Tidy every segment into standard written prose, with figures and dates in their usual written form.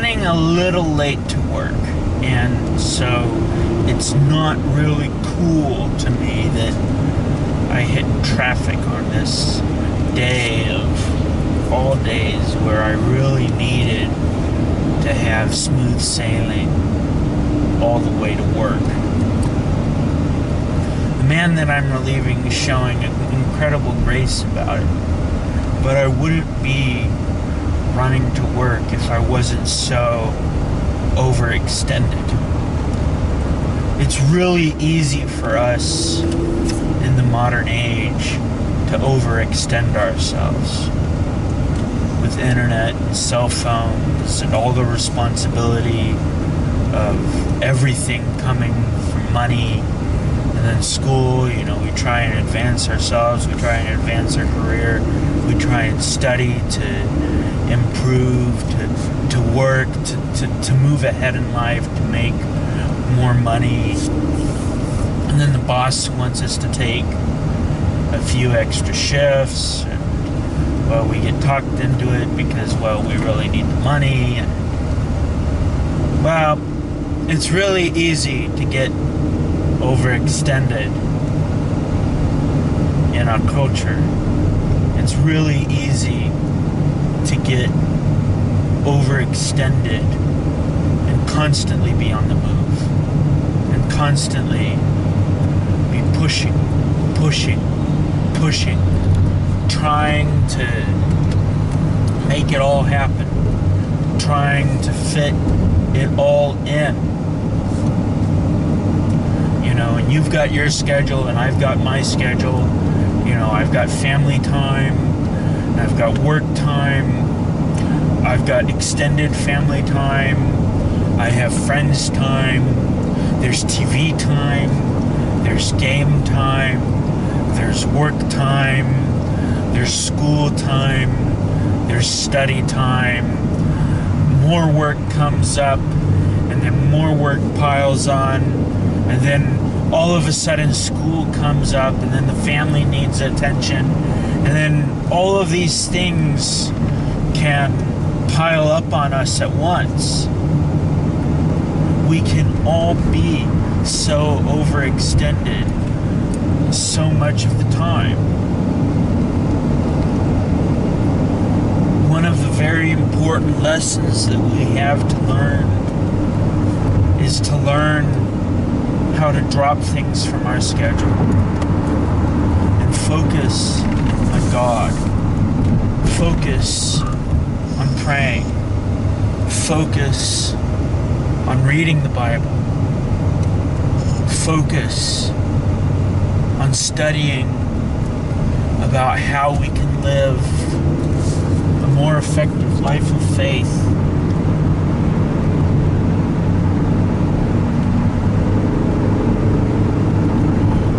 running a little late to work, and so it's not really cool to me that I hit traffic on this day of all days where I really needed to have smooth sailing all the way to work. The man that I'm relieving is showing incredible grace about it, but I wouldn't be running to work if I wasn't so overextended. It's really easy for us in the modern age to overextend ourselves with internet and cell phones and all the responsibility of everything coming from money. And then school, we try and advance ourselves, we try and advance our career, we try and study to improve, to work, to move ahead in life, to make more money. And then the boss wants us to take a few extra shifts, and, well, we get talked into it because, well, we really need the money. Well, it's really easy to get overextended in our culture. It's really easy to get overextended and constantly be on the move and constantly be pushing, trying to make it all happen, trying to fit it all in. And you've got your schedule and I've got my schedule. I've got family time, and I've got work time, I've got extended family time, I have friends time, there's TV time, there's game time, there's work time, there's school time, there's study time. More work comes up, and then more work piles on, and then all of a sudden school comes up, and then the family needs attention, and then all of these things can pile up on us at once. We can all be so overextended so much of the time. One of the very important lessons that we have to learn is to learn how to drop things from our schedule and focus on God, focus on praying, focus on reading the Bible, focus on studying about how we can live a more effective life of faith.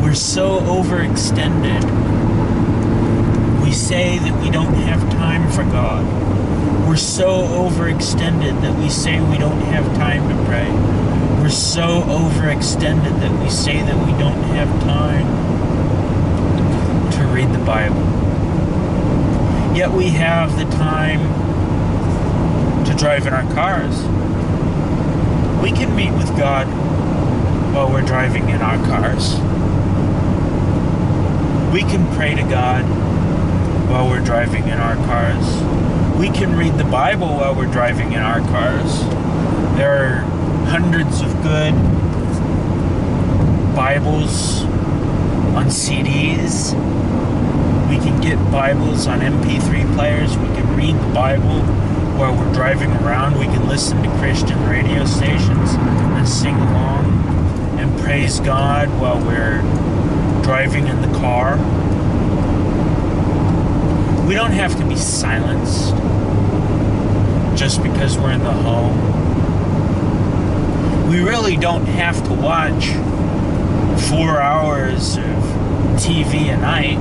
We're so overextended. We say that we don't have time for God. We're so overextended that we say we don't have time to pray. We're so overextended that we say that we don't have time to read the Bible. Yet we have the time to drive in our cars. We can meet with God while we're driving in our cars. We can pray to God while we're driving in our cars. We can read the Bible while we're driving in our cars. There are hundreds of good Bibles on CDs. We can get Bibles on MP3 players. We can read the Bible while we're driving around. We can listen to Christian radio stations and sing along and praise God while we're driving in the car. We don't have to be silenced just because we're in the home. We really don't have to watch 4 hours of TV a night.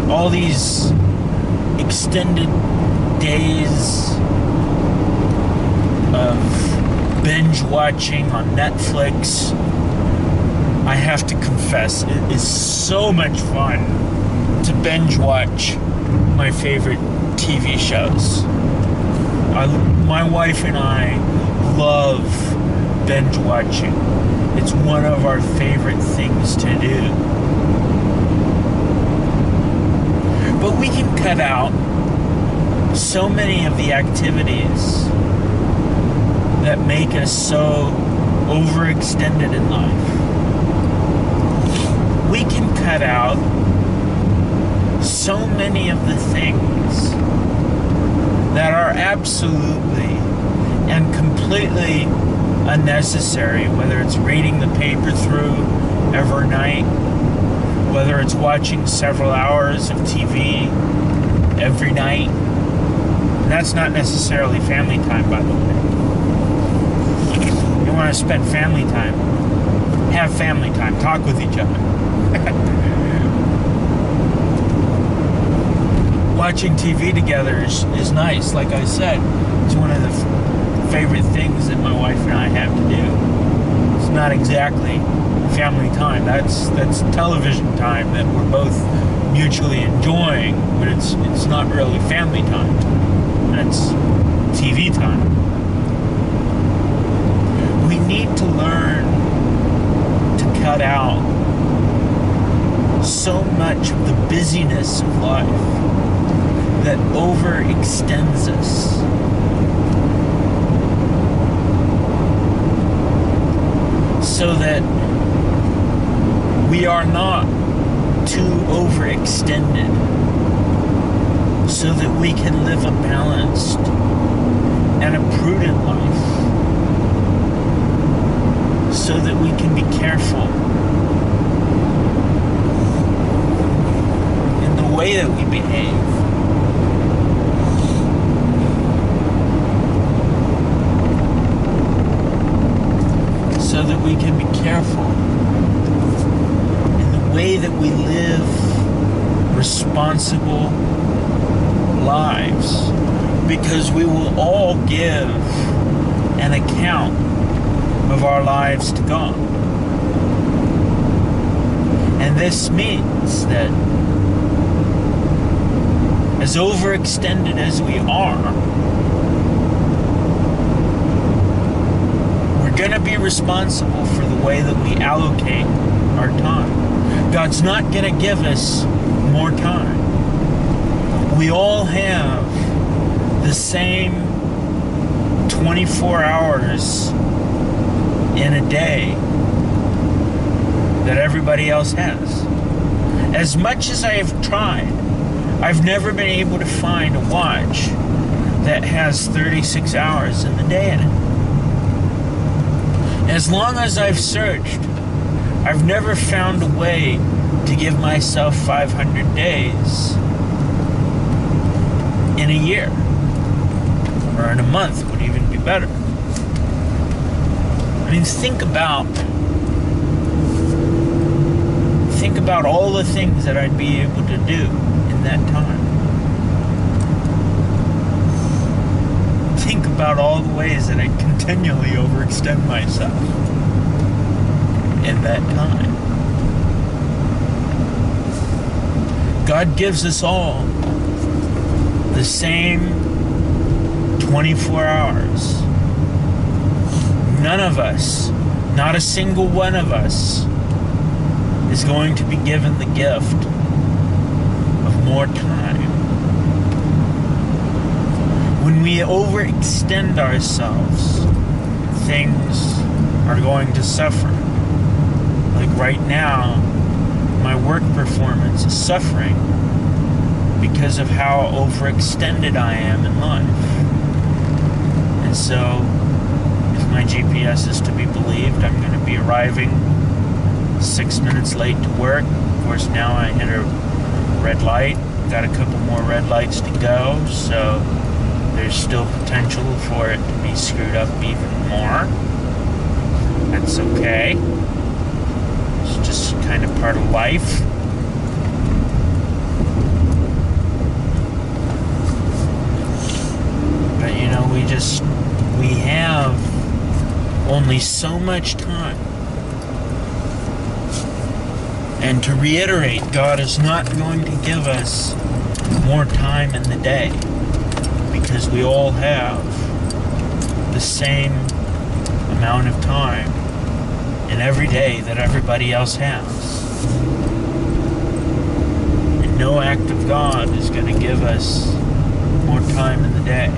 All these extended days of binge watching on Netflix, I have to confess, it is so much fun to binge watch my favorite TV shows. My wife and I love binge watching. It's one of our favorite things to do. But we can cut out so many of the activities that make us so overextended in life. We can cut out so many of the things that are absolutely and completely unnecessary, whether it's reading the paper through every night, whether it's watching several hours of TV every night. And that's not necessarily family time, by the way. You want to spend family time, have family time, talk with each other. Watching TV together is nice. Like I said, it's one of the favorite things that my wife and I have to do. It's not exactly family time. That's television time that we're both mutually enjoying, but it's not really family time. That's TV time. We need to learn to cut out so much of the busyness of life that overextends us. So that we are not too overextended. So that we can live a balanced and a prudent life. So that we can be careful in the way that we behave. So that we can be careful in the way that we live responsible lives, because we will all give an account of our lives to God. And this means that as overextended as we are, going to be responsible for the way that we allocate our time. God's not going to give us more time. We all have the same 24 hours in a day that everybody else has. As much as I have tried, I've never been able to find a watch that has 36 hours in the day in it. As long as I've searched, I've never found a way to give myself 500 days in a year, or in a month would even be better. I mean, think about all the things that I'd be able to do in that time. Think about all the ways that I continually overextend myself in that time. God gives us all the same 24 hours. None of us, not a single one of us, is going to be given the gift of more time. When we overextend ourselves, things are going to suffer. Like right now, my work performance is suffering because of how overextended I am in life. And so, if my GPS is to be believed, I'm going to be arriving 6 minutes late to work. Of course, now I hit a red light. Got a couple more red lights to go, so there's still potential for it to be screwed up even more. That's okay. It's just kind of part of life. But you know, we have only so much time. And to reiterate, God is not going to give us more time in the day, because we all have the same amount of time in every day that everybody else has. And no act of God is going to give us more time in the day.